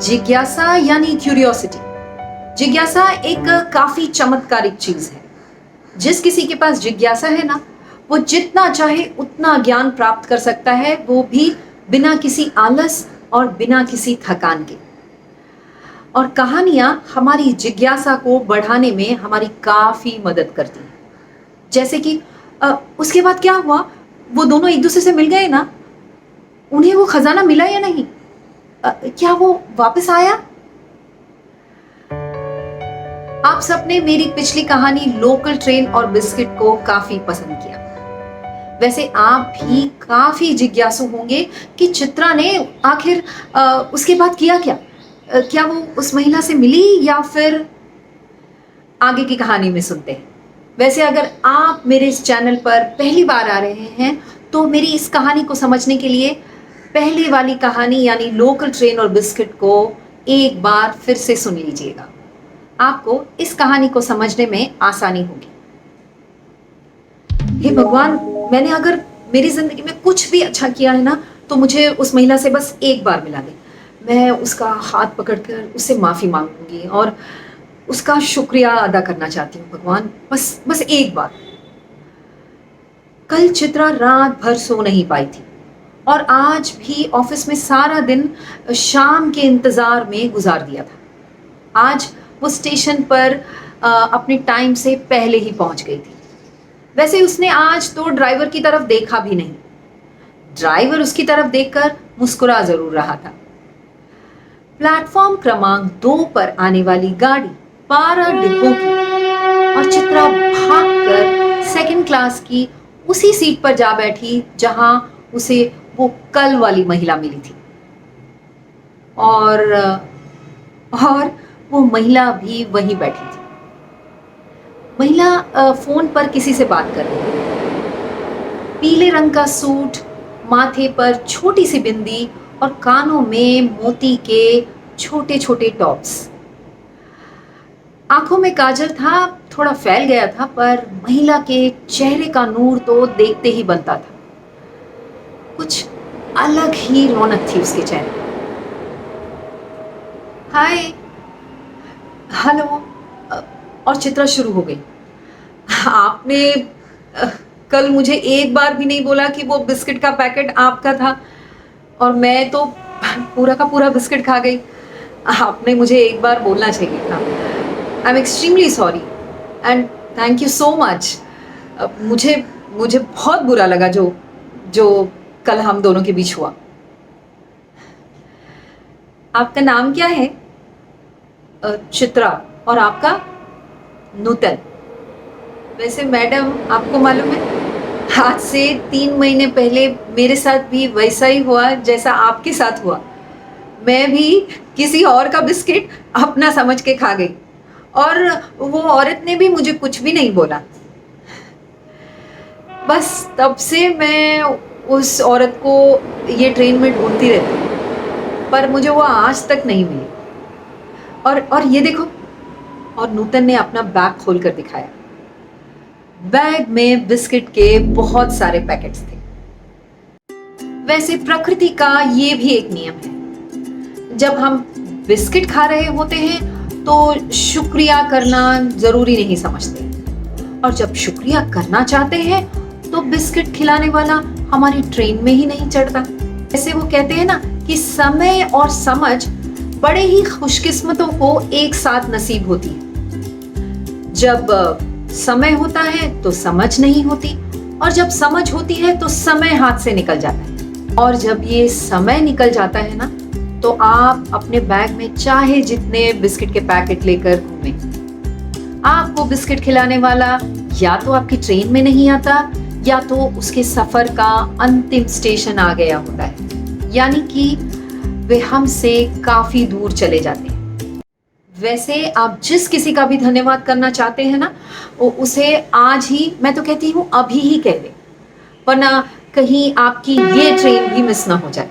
जिज्ञासा यानी क्यूरियोसिटी। जिज्ञासा एक काफी चमत्कारिक चीज है। जिस किसी के पास जिज्ञासा है ना, वो जितना चाहे उतना ज्ञान प्राप्त कर सकता है, वो भी बिना किसी आलस और बिना किसी थकान के। और कहानियां हमारी जिज्ञासा को बढ़ाने में हमारी काफी मदद करती हैं। जैसे कि उसके बाद क्या हुआ, वो दोनों एक दूसरे से मिल गए ना, उन्हें वो खजाना मिला या नहीं, क्या वो वापस आया? आप सबने मेरी पिछली कहानी लोकल ट्रेन और बिस्किट को काफी पसंद किया। वैसे आप भी काफी जिज्ञासु होंगे कि चित्रा ने आखिर उसके बाद किया क्या? क्या वो उस महिला से मिली या फिर? आगे की कहानी में सुनते हैं। वैसे अगर आप मेरे इस चैनल पर पहली बार आ रहे हैं तो मेरी इस कहानी को समझने के लिए पहले वाली कहानी यानी लोकल ट्रेन और बिस्किट को एक बार फिर से सुन लीजिएगा। आपको इस कहानी को समझने में आसानी होगी। हे भगवान, मैंने अगर मेरी जिंदगी में कुछ भी अच्छा किया है ना, तो मुझे उस महिला से बस एक बार मिला दे। मैं उसका हाथ पकड़कर उससे माफी मांगूंगी और उसका शुक्रिया अदा करना चाहती हूँ। भगवान, बस एक बार। कल चित्रा रात भर सो नहीं पाई थी और आज भी ऑफिस में सारा दिन शाम के इंतजार में गुजार दिया था। आज वो स्टेशन पर अपने टाइम से पहले ही पहुंच गई थी। वैसे उसने आज तो ड्राइवर की तरफ देखा भी नहीं। ड्राइवर उसकी तरफ देखकर मुस्कुरा जरूर रहा था। प्लेटफॉर्म क्रमांक 2 पर आने वाली गाड़ी 12 डिब्बों की और चित्रा भागकर सेकंड क्लास की उसी सीट पर जा बैठी जहां उसे वो कल वाली महिला मिली थी। और वो महिला भी वहीं बैठी थी। महिला फोन पर किसी से बात कर रही थी। पीले रंग का सूट, माथे पर छोटी सी बिंदी और कानों में मोती के छोटे छोटे टॉप्स। आंखों में काजल था, थोड़ा फैल गया था, पर महिला के चेहरे का नूर तो देखते ही बनता था। कुछ अलग ही रौनक थी उसके चेहरे। हाय, हेलो। और चित्रा शुरू हो गई। आपने कल मुझे एक बार भी नहीं बोला कि वो बिस्किट का पैकेट आपका था, और मैं तो पूरा का पूरा बिस्किट खा गई। आपने मुझे एक बार बोलना चाहिए था। I am extremely sorry and thank you so much. मुझे बहुत बुरा लगा जो कल हम दोनों के बीच हुआ। आपका नाम क्या है? चित्रा। और आपका? नूतन। वैसे मैडम, आपको मालूम है, आज से 3 महीने पहले मेरे साथ भी वैसा ही हुआ जैसा आपके साथ हुआ। मैं भी किसी और का बिस्किट अपना समझ के खा गई और वो औरत ने भी मुझे कुछ भी नहीं बोला। बस तब से मैं उस औरत को ये ट्रेन में ढूंढती रहती हूँ, पर मुझे वो आज तक नहीं मिली। और ये देखो। और नूतन ने अपना बैग खोलकर दिखाया। बैग में बिस्किट के बहुत सारे पैकेट्स थे। वैसे प्रकृति का ये भी एक नियम है, जब हम बिस्किट खा रहे होते हैं तो शुक्रिया करना जरूरी नहीं समझते, और जब शुक्रिया करना चाहते हैं तो बिस्किट खिलाने वाला हमारी ट्रेन में ही नहीं चढ़ता। ऐसे वो कहते हैं ना कि समय और समझ बड़े ही खुशकिस्मतों को एक साथ नसीब होती है। जब समय होता है तो समझ नहीं होती, और जब समझ होती है तो समय हाथ से निकल जाता है। और जब ये समय निकल जाता है ना, तो आप अपने बैग में चाहे जितने बिस्किट के पैकेट लेकर घूमें, आपको बिस्किट खिलाने वाला या तो आपकी ट्रेन में नहीं आता, या तो उसके सफर का अंतिम स्टेशन आ गया होता है, यानी कि वे हमसे काफी दूर चले जाते हैं। वैसे आप जिस किसी का भी धन्यवाद करना चाहते हैं ना, उसे आज ही, मैं तो कहती हूँ अभी ही कह दे, वरना कहीं आपकी ये ट्रेन भी मिस ना हो जाए।